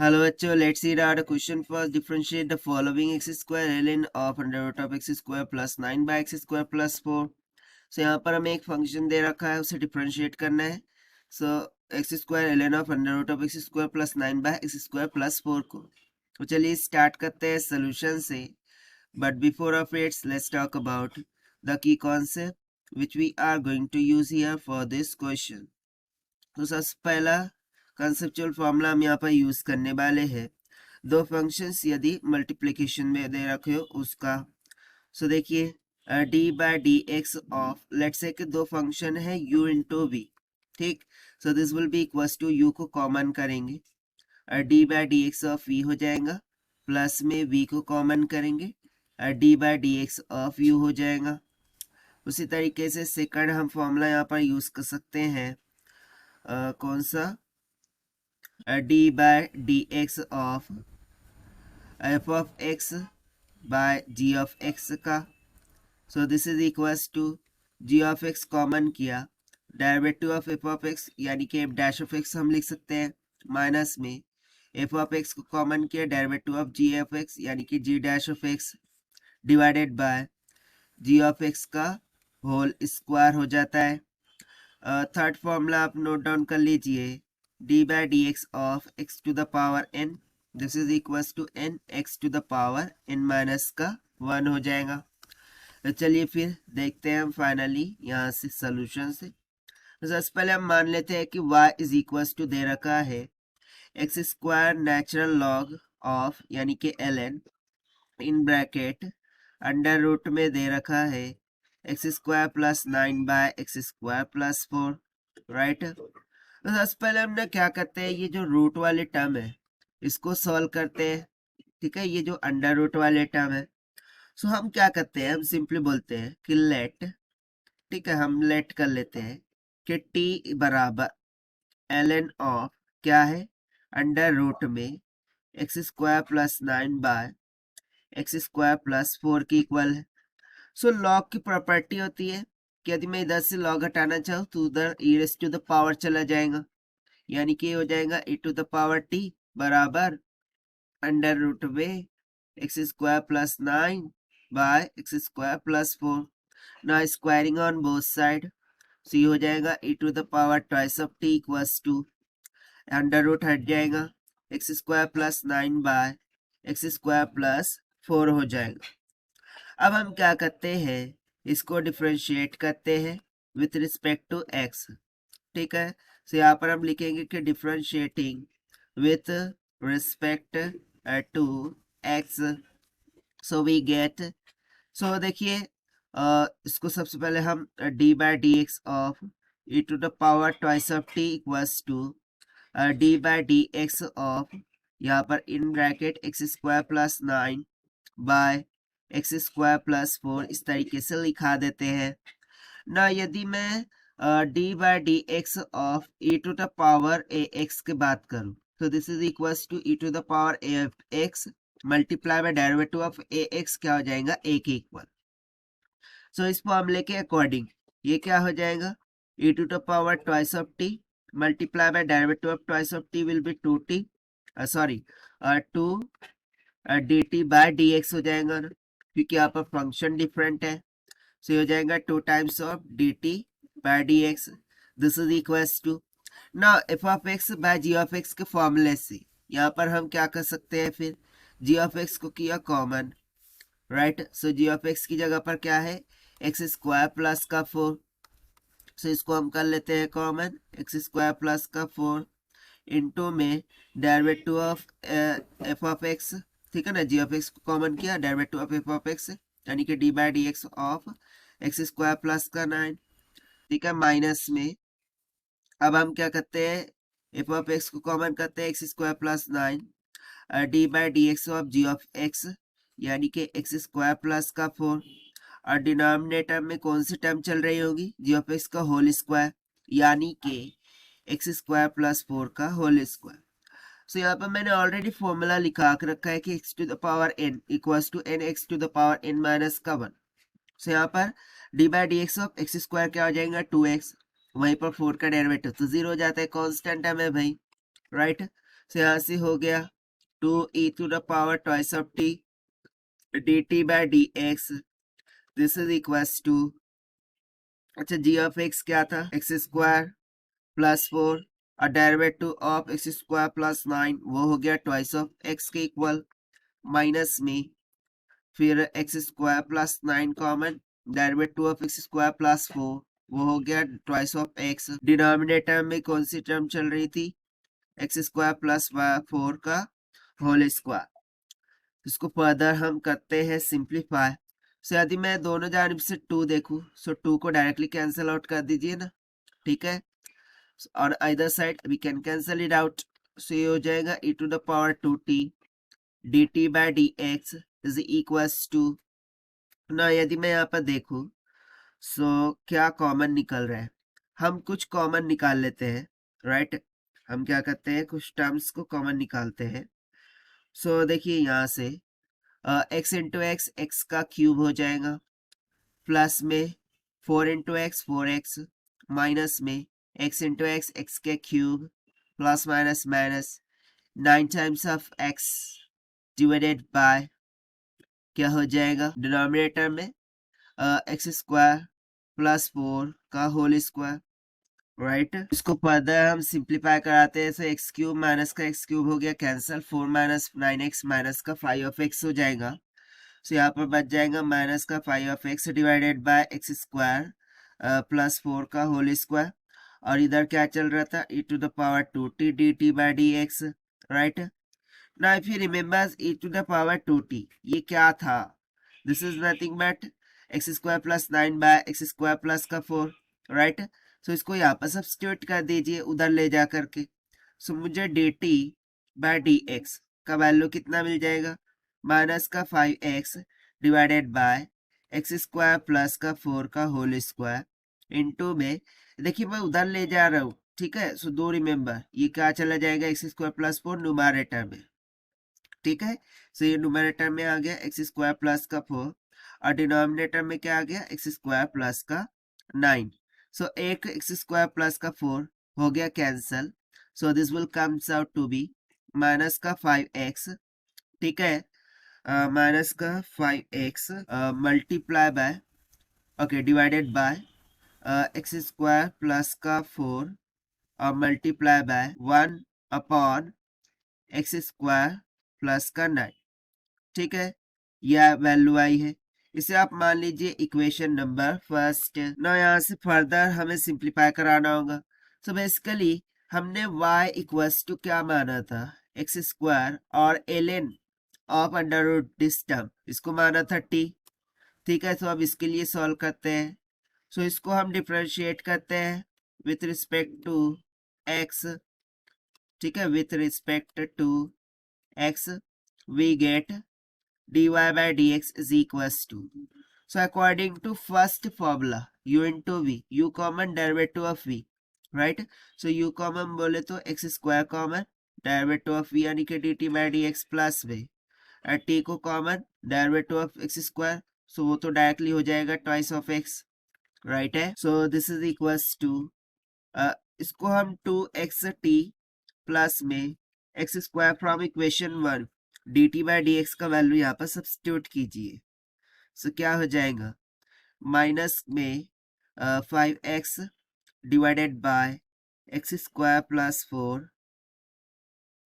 Hello बच्चों, let's see the question first. Differentiate the following x square ln of under root of x square plus 9 by x square plus 4. So यहाँ पर हमें एक function दे रखा है, उसे differentiate करना है. So x square ln of under root of x square plus 9 by x square plus 4 को. तो चलिए स्टार्ट करते हैं सोल्यूशन से. But before of it, let's talk about the key concept which we are going to use here for this question. तो सबसे पहला conceptual formula हम यहाँ पर यूज करने वाले हैं. दो फंक्शंस यदि मल्टीप्लिकेशन में दे रखे हो उसका. सो देखिए d by d x of let's say कि दो फंक्शन है u इंटू वी. ठीक. So this will be equals to u को कॉमन करेंगे, d by d x of v हो जाएगा, प्लस में v को कॉमन करेंगे, d by d x of u हो जाएगा. उसी तरीके से सेकंड हम फॉर्मूला यहाँ पर यूज कर सकते हैं. कौन सा? D by d x of f of x by g of x का. So this is equals to g of x common किया, derivative of f of x यानी कि एफ डैश ऑफ एक्स हम लिख सकते हैं, माइनस में f of x को कॉमन किया, derivative of g of x यानी कि g dash of x divided by g of x का होल स्क्वायर हो जाता है. थर्ड फॉर्मूला आप नोट डाउन कर लीजिए, d by d x of x to the power n, this is equals to n x to the power n minus का 1 हो जाएगा. तो चलिए फिर देखते हैं हम फाइनली यहाँ से सोल्यूशन से. तो सबसे पहले हम मान लेते हैं कि y इज इक्वल्स टू दे रखा है x square natural log of यानी कि ln in bracket under root में दे रखा है x square plus 9 by x square plus 4. Right. तो सबसे पहले हमने क्या करते हैं, ये जो रूट वाले टर्म है इसको सॉल्व करते हैं. ठीक है, ये जो अंडर रूट वाले टर्म है. सो हम क्या करते हैं, हम सिंपली बोलते हैं कि लेट, ठीक है, हम लेट कर लेते हैं कि t बराबर ln ऑफ क्या है, अंडर रूट में x square plus 9 by x square plus 4 की इक्वल है. सो लॉग की प्रॉपर्टी होती है कि यदि मैं इधर से लॉग हटाना चाहूँ तो उधर e raise to the power चला जाएगा, यानी कि हो जाएगा e to the power t बराबर अंडर रूट में x square plus 9 by x square plus 4. ना squaring on both side, so ये हो जाएगा e to the power twice of t equals to under root हट जाएगा, x square plus 9 by x square plus 4 हो जाएगा. अब हम क्या करते हैं, इसको डिफरेंशिएट करते हैं विथ रिस्पेक्ट टू x. ठीक है, सो यहाँ पर हम लिखेंगे कि differentiating with respect to x. So we get, so देखिए इसको सबसे पहले हम d by d x of e to the power twice of t equals to d by d x of यहाँ पर in bracket x square plus 9 by x square plus 4 इस तरीके से लिखा देते हैं ना. यदि मैं d by d x of e to the power a x की बात करूं तो this is equals to e to the power a x multiply by derivative of a x क्या हो जाएगा, ए के इक्वल. सो इस फॉर्मूले के अकॉर्डिंग ये क्या हो जाएगा, e to the power twice of t multiply by derivative of twice of t will be 2t, sorry 2 d t by d x हो जाएगा ना, क्योंकि यहाँ पर फंक्शन डिफरेंट है. सो हो जाएगा 2 times of d t by d x. This is equals to ना f of x by g of x के फॉर्मूले से यहाँ पर हम क्या कर सकते हैं, फिर जी ऑफ एक्स को किया common. Right. So g of x की जगह पर क्या है, एक्स स्क्वायर प्लस का 4. सो इसको हम कर लेते हैं कॉमन, एक्स स्क्वायर प्लस का 4 इंटू में derivative of f of x. ठीक है ना, जी ऑफ एक्स को कॉमन किया, derivative of f of x यानी कि d by d x of x square plus का 9. ठीक है, माइनस में अब हम क्या करते हैं, एफ ऑफ एक्स को कॉमन करते हैं, x square plus 9 d by d x of g of x यानी कि एक्स स्क्वायर प्लस का 4. और डिनोमिनेटर में कौन सी टर्म चल रही होगी, जी ऑफ एक्स का होल स्क्वायर यानी कि एक्स स्क्वायर प्लस 4 का होल स्क्वायर. सो यहाँ पर मैंने ऑलरेडी फॉर्मूला लिखा रखा है कि x to the power n equals to n x to the power n minus का 1. सो यहाँ पर d by d x of x square क्या हो जाएगा 2x, वहीं पर 4 का डेरिवेटिव तो 0 हो जाता है, कांस्टेंट है भाई. राइट. So यहाँ से हो गया 2e to the power twice of t dt by dx. This is equals to, अच्छा g of x क्या था, x स्क्वायर प्लस 4 और derivative of x square plus 9 वो हो गया ट्वाइस ऑफ x के इक्वल, माइनस में फिर x square plus 9 common, derivative of x square plus 4 वो हो गया ट्वाइस ऑफ x। डिनोमिनेटर में कौन सी टर्म चल रही थी, एक्स स्क्वायर प्लस 4 का होल स्क्वायर। इसको फर्दर हम करते हैं सिंप्लीफाई। सो यदि मैं दोनों जानिब से 2 देखूं, सो 2 को डायरेक्टली कैंसिल आउट कर दीजिए ना, ठीक है। और other side we can cancel it out. So ये हो जाएगा e to the power 2t dt by dx is equals to ना, यदि मैं यहाँ पर देखूं सो क्या कॉमन निकल रहा है, हम कुछ कॉमन निकाल लेते हैं, राइट। हम क्या करते हैं, कुछ टर्म्स को कॉमन निकालते हैं। सो देखिए यहाँ से x इंटू एक्स एक्स का क्यूब हो जाएगा, प्लस में 4 इंटू एक्स 4x, माइनस में x इंटू एक्स एक्स के cube plus minus minus 9 times of x divided by क्या हो जाएगा डिनोमिनेटर में एक्स स्क्वायर प्लस 4 का होल स्क्वायर, राइट। इसको फर्दर हम सिंप्लीफाई कराते हैं, तो एक्स क्यूब माइनस का एक्स क्यूब हो गया कैंसिल, 4 माइनस 9x माइनस का 5 ऑफ x हो जाएगा। सो यहाँ पर बच जाएगा माइनस का 5 of x divided by x square plus 4 का होल स्क्वायर, और इधर क्या चल रहा था e to the power 2t dt by dx, right. Now if you remember e to the power 2t ये क्या था, this is nothing but x square plus 9 by x square plus का 4, right। so इसको यहाँ पर substitute कर दीजिए उधर ले जा करके। so मुझे dt by dx का वैल्यू कितना मिल जाएगा, माइनस का 5x divided by x square plus का 4 का होल स्क्वायर इंटू में, देखिए मैं उधर ले जा रहा हूँ, ठीक है। सो दो रिमेंबर ये क्या चला जाएगा एक्स स्क्वायर प्लस 4 न्यूमरेटर में, ठीक है। सो ये न्यूमरेटर में आ गया एक्स स्क्वायर प्लस का 4 और डिनोमिनेटर में क्या आ गया एक्स स्क्वायर प्लस का 9। सो एक एक्स स्क्वायर प्लस का 4 हो गया cancel, so this will comes out to be minus का 5x, ठीक है, माइनस का 5x multiply by okay divided by x square plus का 4 और multiply by 1 upon x square plus का 9, ठीक है। यह वैल्यू आई है, इसे आप मान लीजिए इक्वेशन नंबर फर्स्ट। ना यहाँ से फर्दर हमें सिंप्लीफाई कराना होगा। सो बेसिकली हमने y इक्वल्स टू क्या माना था, एक्स स्क्वायर और ln of under root this term, इसको माना था t, ठीक है। तो अब इसके लिए सॉल्व करते हैं। सो इसको हम डिफरेंशिएट करते हैं विथ रिस्पेक्ट टू x, ठीक है, with respect to x we get dy by dx is equals to, so according to first formula u into v, u common derivative of v, right। so u common बोले तो x square common derivative of v यानी कि dt by dx plus v, और t को common derivative of x square, so वो तो directly हो जाएगा twice of x, right है। so this is equals to इसको हम 2xt प्लस में x square from equation 1 dt by d x का वैल्यू यहाँ पर सब्स्टिट्यूट कीजिए। सो क्या हो जाएगा, माइनस में 5x divided by x square plus 4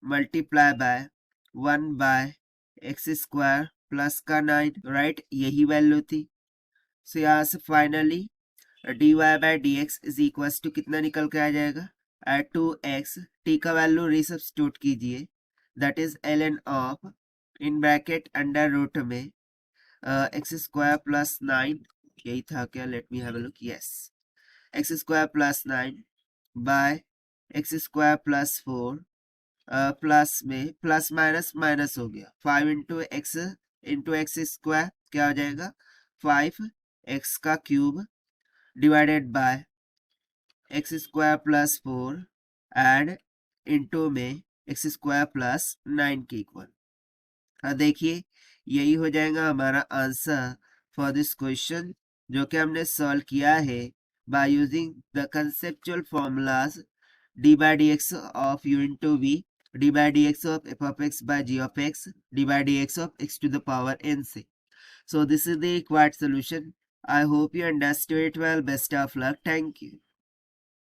multiply by 1 by x square plus का 9, राइट, यही वैल्यू थी। सो यहाँ से finally dy by d x is equal to कितना निकल के आ जाएगा, 2x, t का वैल्यू रिसब्स्टिट्यूट कीजिए, that is ln of in bracket under root में एक्स स्क्वायर प्लस 9, यही था क्या, let me have a look, yes, x square plus 9 by x square plus 4 plus में प्लस माइनस माइनस हो गया 5 into x square क्या हो जाएगा 5x का cube divided by x square plus 4 and into में एक्स स्क्वायर प्लस 9 के equal. देखिए यही हो जाएगा हमारा आंसर फॉर दिस क्वेश्चन, जो कि हमने सॉल्व किया है by using the conceptual formulas d by d x of u into v d by dx of f of x by g of x d by dx of x to the power n से. So this is the required solution. I hope you understood it well. Best of luck. Thank you.